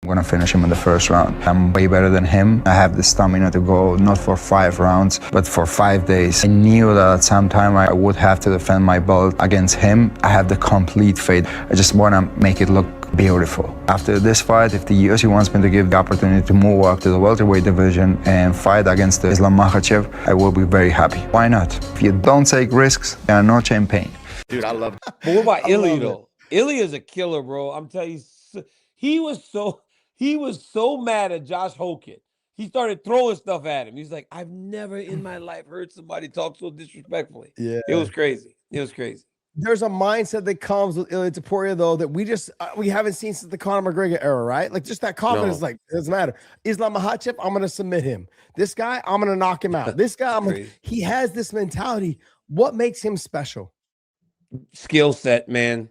gonna finish him in the first round. I'm way better than him. I have the stamina to go not for 5 rounds, but for 5 days. I knew that at some time I would have to defend my belt against him. I have the complete faith. I just wanna make it look beautiful. After this fight, if the UFC wants me to give the opportunity to move up to the welterweight division and fight against Islam Makhachev, I will be very happy. Why not? If you don't take risks, there are no champagne. Dude, I love it. But what about Ilia though? Ilia's a killer, bro. I'm telling you, he was so mad at Josh Hogan. He started throwing stuff at him. He's like, I've never in my life heard somebody talk so disrespectfully. Yeah, it was crazy. It was crazy. There's a mindset that comes with Ilia Topuria, though, that we haven't seen since the Conor McGregor era, right? Like, just that confidence, like, it doesn't matter. Islam Makhachev, I'm going to submit him. This guy, I'm going to knock him out. This guy, he has this mentality. What makes him special? Skill set, man.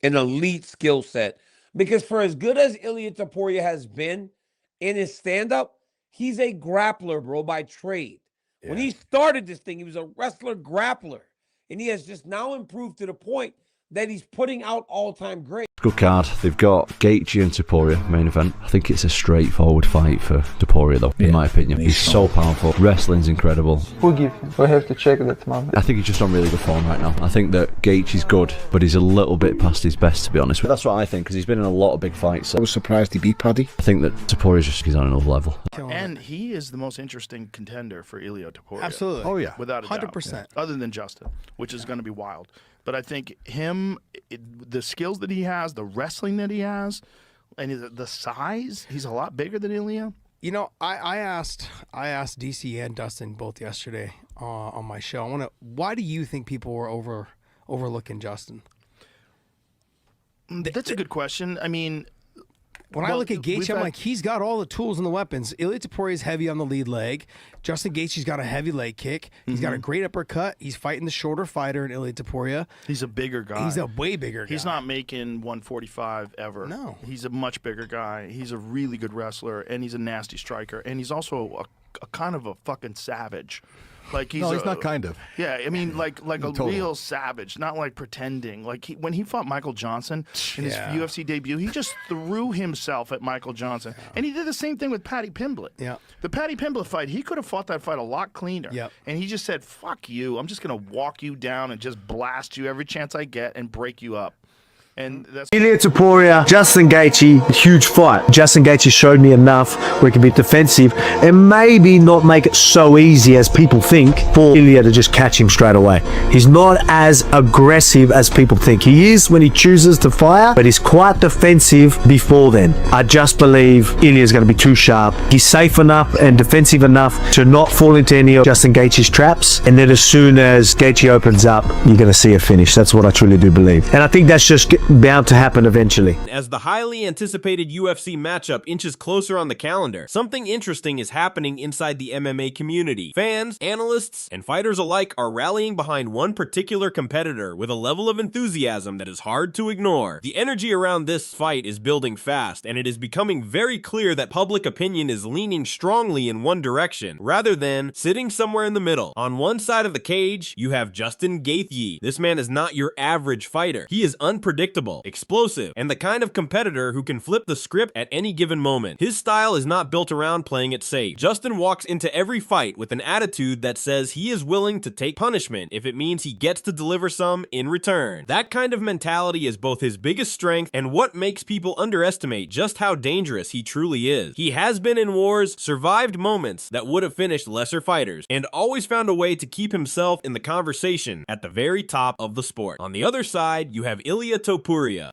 An elite skill set. Because for as good as Ilia Topuria has been in his stand-up, he's a grappler, bro, by trade. Yeah. When he started this thing, he was a wrestler grappler. And he has just now improved to the point that he's putting out all-time great. Good card. They've got Gaethje and Topuria main event. I think it's a straightforward fight for Topuria, though, in my opinion. He's so powerful. Wrestling's incredible. Who give him? We have to check that moment. I think he's just on really good form right now. I think that Gaethje's good, but he's a little bit past his best, to be honest. But that's what I think, because he's been in a lot of big fights. So I was surprised he beat Paddy. I think that Topuria's just he's on another level. And he is the most interesting contender for Ilia Topuria. Absolutely. Oh, yeah. Without a 100%. doubt. Other than Justin, which is going to be wild. But I think the skills that he has, the wrestling that he has, and the size, he's a lot bigger than Ilia. You know, I asked DC and Dustin both yesterday on my show. Why do you think people were overlooking Justin? That's a good question. I mean, when I look at Gaethje, I'm like, he's got all the tools and the weapons. Ilia Topuria is heavy on the lead leg. Justin Gaethje's got a heavy leg kick. He's got a great uppercut. He's fighting the shorter fighter in Ilia Topuria. He's a bigger guy. He's a way bigger guy. He's not making 145 ever. No. He's a much bigger guy. He's a really good wrestler, and he's a nasty striker. And he's also a kind of a fucking savage. Like he's not kind of. Yeah, I mean, like a real savage, not like pretending. Like when he fought Michael Johnson in his UFC debut, he just threw himself at Michael Johnson, and he did the same thing with Paddy Pimblett. Yeah, the Paddy Pimblett fight, he could have fought that fight a lot cleaner. Yeah, and he just said, "Fuck you! I'm just gonna walk you down and just blast you every chance I get and break you up." And that's Ilia Topuria, Justin Gaethje, huge fight. Justin Gaethje showed me enough where he can be defensive and maybe not make it so easy as people think for Ilia to just catch him straight away. He's not as aggressive as people think. He is when he chooses to fire, but he's quite defensive before then. I just believe Ilia's going to be too sharp. He's safe enough and defensive enough to not fall into any of Justin Gaethje's traps, and then as soon as Gaethje opens up, you're going to see a finish. That's what I truly do believe. And I think that's just bound to happen eventually. As the highly anticipated UFC matchup inches closer on the calendar, something interesting is happening inside the MMA community. Fans, analysts, and fighters alike are rallying behind one particular competitor with a level of enthusiasm that is hard to ignore. The energy around this fight is building fast, and it is becoming very clear that public opinion is leaning strongly in one direction, rather than sitting somewhere in the middle. On one side of the cage, you have Justin Gaethje. This man is not your average fighter. He is unpredictable, explosive, and the kind of competitor who can flip the script at any given moment. His style is not built around playing it safe. Justin walks into every fight with an attitude that says he is willing to take punishment if it means he gets to deliver some in return. That kind of mentality is both his biggest strength and what makes people underestimate just how dangerous he truly is. He has been in wars, survived moments that would have finished lesser fighters, and always found a way to keep himself in the conversation at the very top of the sport. On the other side, you have Ilia Topuria.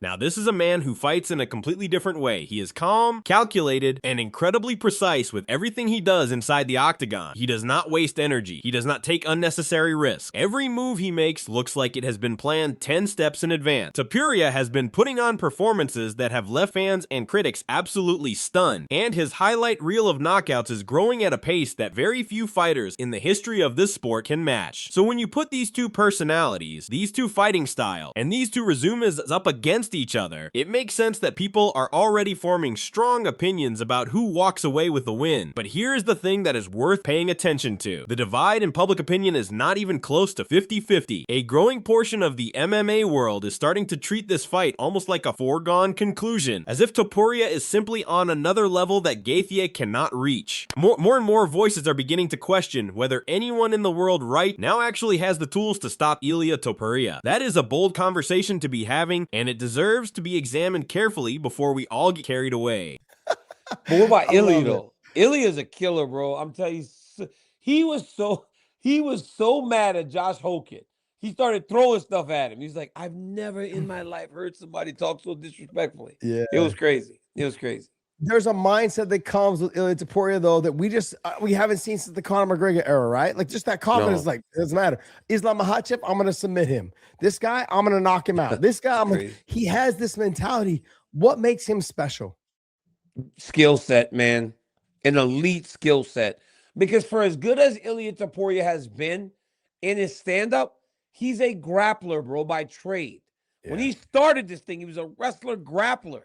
Now, this is a man who fights in a completely different way. He is calm, calculated, and incredibly precise with everything he does inside the octagon. He does not waste energy. He does not take unnecessary risks. Every move he makes looks like it has been planned 10 steps in advance. Topuria has been putting on performances that have left fans and critics absolutely stunned, and his highlight reel of knockouts is growing at a pace that very few fighters in the history of this sport can match. So when you put these two personalities, these two fighting style, and these two resumes up up against each other, it makes sense that people are already forming strong opinions about who walks away with the win. But here's the thing that is worth paying attention to. The divide in public opinion is not even close to 50-50. A growing portion of the MMA world is starting to treat this fight almost like a foregone conclusion, as if Topuria is simply on another level that Gaethje cannot reach. More and more voices are beginning to question whether anyone in the world right now actually has the tools to stop Ilia Topuria. That is a bold conversation to be having, and it deserves to be examined carefully before we all get carried away. But what about Ilia though? Ilia's a killer, bro. I'm telling you, he was so mad at Josh Hogan. He started throwing stuff at him. He's like, I've never in my life heard somebody talk so disrespectfully. Yeah, it was crazy. It was crazy. There's a mindset that comes with Ilia Topuria though that we haven't seen since the Conor McGregor era, right? Like just that confidence, like it doesn't matter. Islam Makhachev, I'm gonna submit him. This guy, I'm gonna knock him out. This guy, he has this mentality. What makes him special? Skill set, man, an elite skill set. Because for as good as Ilia Topuria has been in his stand-up, he's a grappler, bro, by trade. Yeah. When he started this thing, he was a wrestler grappler.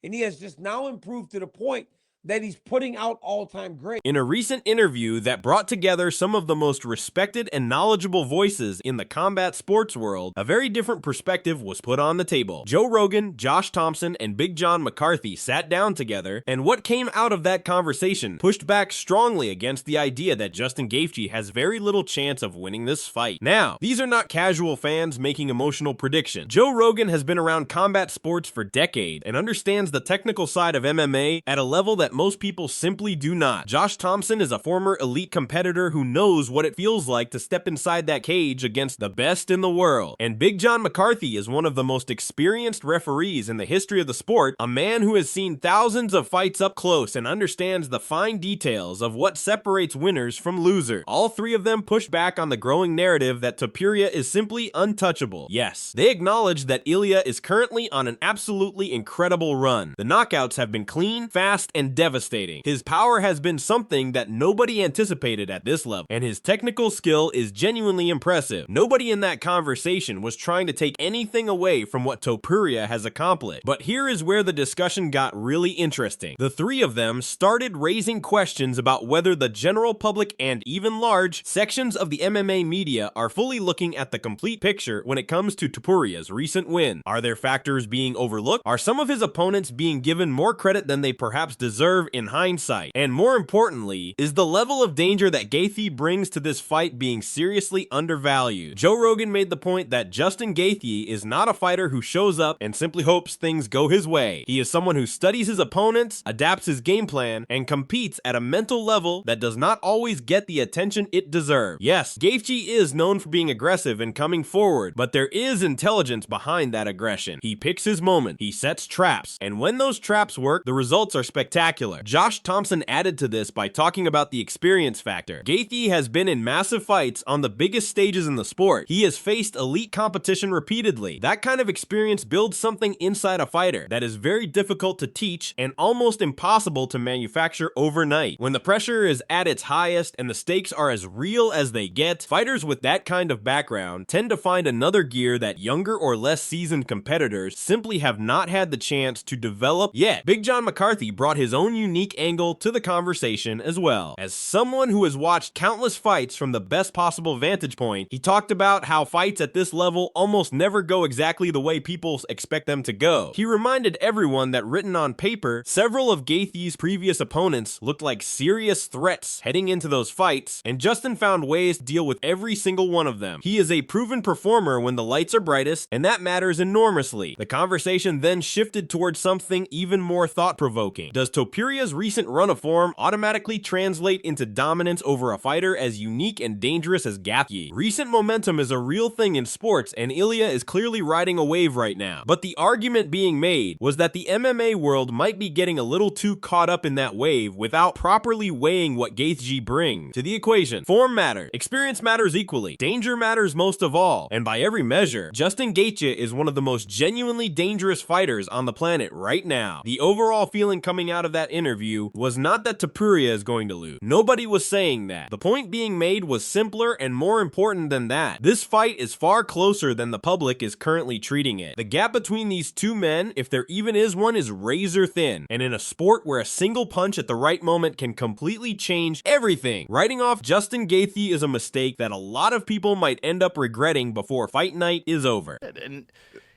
And he has just now improved to the point that he's putting out all-time great. In a recent interview that brought together some of the most respected and knowledgeable voices in the combat sports world, a very different perspective was put on the table. Joe Rogan, Josh Thompson, and Big John McCarthy sat down together, and what came out of that conversation pushed back strongly against the idea that Justin Gaethje has very little chance of winning this fight. Now, these are not casual fans making emotional predictions. Joe Rogan has been around combat sports for decades and understands the technical side of MMA at a level that most people simply do not. Josh Thompson is a former elite competitor who knows what it feels like to step inside that cage against the best in the world. And Big John McCarthy is one of the most experienced referees in the history of the sport, a man who has seen thousands of fights up close and understands the fine details of what separates winners from losers. All three of them push back on the growing narrative that Topuria is simply untouchable. Yes, they acknowledge that Ilia is currently on an absolutely incredible run. The knockouts have been clean, fast, and devastating. His power has been something that nobody anticipated at this level, and his technical skill is genuinely impressive. Nobody in that conversation was trying to take anything away from what Topuria has accomplished. But here is where the discussion got really interesting. The three of them started raising questions about whether the general public and even large sections of the MMA media are fully looking at the complete picture when it comes to Topuria's recent win. Are there factors being overlooked? Are some of his opponents being given more credit than they perhaps deserve in hindsight? And more importantly, is the level of danger that Gaethje brings to this fight being seriously undervalued? Joe Rogan made the point that Justin Gaethje is not a fighter who shows up and simply hopes things go his way. He is someone who studies his opponents, adapts his game plan, and competes at a mental level that does not always get the attention it deserves. Yes, Gaethje is known for being aggressive and coming forward, but there is intelligence behind that aggression. He picks his moment, he sets traps, and when those traps work, the results are spectacular. Josh Thompson added to this by talking about the experience factor. Gaethje has been in massive fights on the biggest stages in the sport. He has faced elite competition repeatedly. That kind of experience builds something inside a fighter that is very difficult to teach and almost impossible to manufacture overnight. When the pressure is at its highest and the stakes are as real as they get, fighters with that kind of background tend to find another gear that younger or less seasoned competitors simply have not had the chance to develop yet. Big John McCarthy brought his own unique angle to the conversation as well. As someone who has watched countless fights from the best possible vantage point, he talked about how fights at this level almost never go exactly the way people expect them to go. He reminded everyone that written on paper, several of Gaethje's previous opponents looked like serious threats heading into those fights, and Justin found ways to deal with every single one of them. He is a proven performer when the lights are brightest, and that matters enormously. The conversation then shifted towards something even more thought-provoking. Does Topuria's recent run of form automatically translate into dominance over a fighter as unique and dangerous as Gaethje? Recent momentum is a real thing in sports, and Ilia is clearly riding a wave right now. But the argument being made was that the MMA world might be getting a little too caught up in that wave without properly weighing what Gaethje brings to the equation. Form matters, experience matters equally, danger matters most of all, and by every measure, Justin Gaethje is one of the most genuinely dangerous fighters on the planet right now. The overall feeling coming out of that that interview was not that Topuria is going to lose. Nobody was saying that. The point being made was simpler and more important than that. This fight is far closer than the public is currently treating it. The gap between these two men, if there even is one, is razor thin. And in a sport where a single punch at the right moment can completely change everything, writing off Justin Gaethje is a mistake that a lot of people might end up regretting before fight night is over. And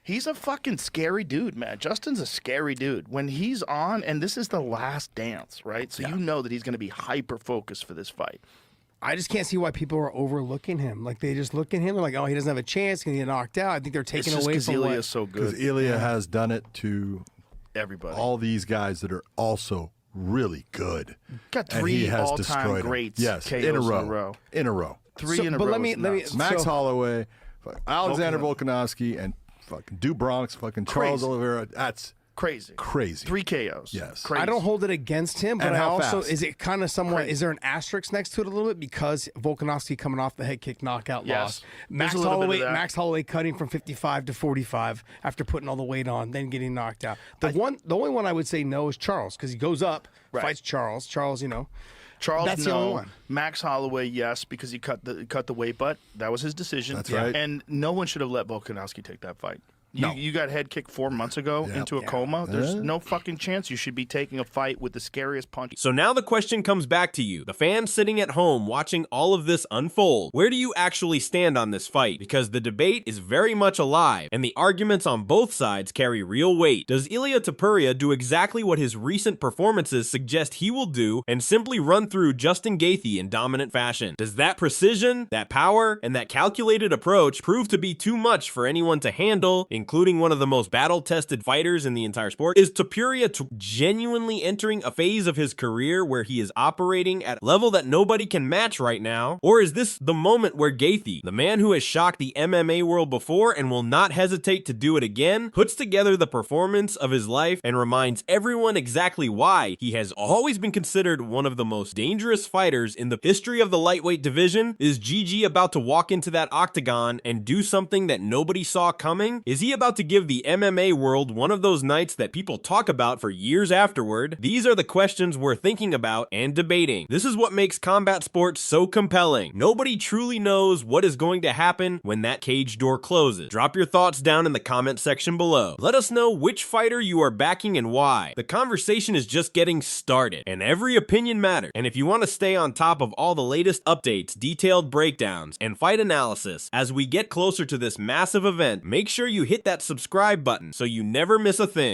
he's a fucking scary dude, man. Justin's a scary dude. When he's on, and this is the last dance, right? So you know that he's going to be hyper-focused for this fight. I just can't see why people are overlooking him. Like, they just look at him and like, oh, he doesn't have a chance. He's going to get knocked out. I think they're taking away from Ilia what... is so good. Because Ilia has done it to everybody. all these guys that are also really good. Got And 3 he has all-time destroyed them. greats. Yes, KOs in a row. In a row. 3 in a but row. let me Max so- Holloway, Alexander Volkanovski, and fucking Bronx, fucking Charles Crazy. Oliveira. That's crazy. 3 KOs. Yes. Crazy. I don't hold it against him, but And I how also fast? is it kind of somewhat? Is there an asterisk next to it a little bit because Volkanovski coming off the head kick knockout Yes. loss, There's a little bit of that. Max Holloway cutting from 55 to 45 after putting all the weight on, then getting knocked out. The only one I would say no is Charles because he goes up, fights Charles. Charles, you know. Charles, That's the only one. Max Holloway, yes, because he cut the weight, but that was his decision. That's right. And no one should have let Volkanovski take that fight. You got head kicked 4 months ago into a coma. There's no fucking chance you should be taking a fight with the scariest punch. So now the question comes back to you, the fan sitting at home watching all of this unfold. Where do you actually stand on this fight? Because the debate is very much alive, and the arguments on both sides carry real weight. Does Ilia Topuria do exactly what his recent performances suggest he will do and simply run through Justin Gaethje in dominant fashion? Does that precision, that power, and that calculated approach prove to be too much for anyone to handle, including one of the most battle-tested fighters in the entire sport? Is Topuria genuinely entering a phase of his career where he is operating at a level that nobody can match right now? Or is this the moment where Gaethje, the man who has shocked the MMA world before and will not hesitate to do it again, puts together the performance of his life and reminds everyone exactly why he has always been considered one of the most dangerous fighters in the history of the lightweight division? Is GG about to walk into that octagon and do something that nobody saw coming? Is he about to give the MMA world one of those nights that people talk about for years afterward? These are the questions we're thinking about and debating. This is what makes combat sports so compelling. Nobody truly knows what is going to happen when that cage door closes. Drop your thoughts down in the comment section below. Let us know which fighter you are backing and why. The conversation is just getting started, and every opinion matters. And if you want to stay on top of all the latest updates, detailed breakdowns, and fight analysis as we get closer to this massive event, make sure you hit that subscribe button so you never miss a thing.